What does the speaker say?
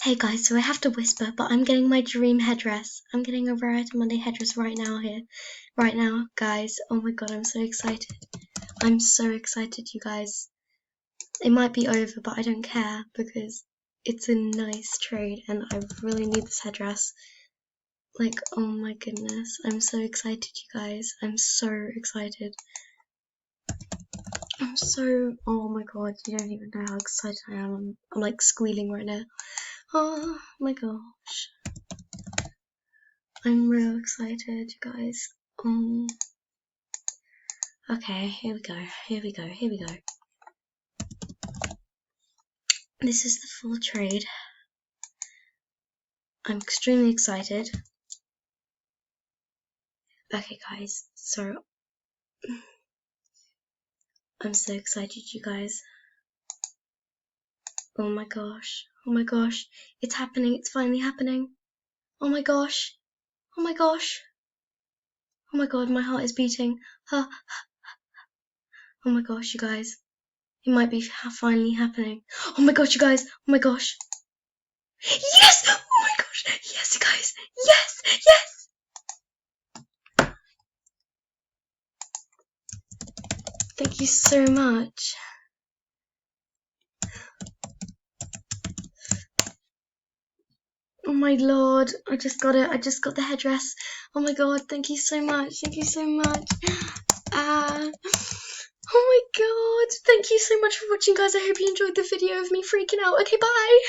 Hey guys, so I have to whisper, but I'm getting my dream headdress. I'm getting a Rariette Monday headdress right now here. Right now, guys. Oh my god, I'm so excited. I'm so excited, you guys. It might be over, but I don't care because it's a nice trade and I really need this headdress. Like, oh my goodness. I'm so excited, you guys. I'm so excited. Oh my god, you don't even know how excited I am. I'm like squealing right now. Oh my gosh. I'm real excited, you guys. Okay, here we go. This is the full trade. I'm extremely excited. Okay, guys, so I'm so excited, you guys. Oh my gosh, it's happening, it's finally happening. Oh my gosh, oh my gosh. Oh my god, my heart is beating. Oh my gosh, you guys. It might be finally happening. Oh my gosh, you guys. Oh my gosh. Yes! Oh my gosh. Yes, you guys. Yes! Yes! Thank you so much. Oh my lord. I just got it. I just got the headdress. Oh my god. Thank you so much. Thank you so much. Oh my god. Thank you so much for watching, guys. I hope you enjoyed the video of me freaking out. Okay, bye.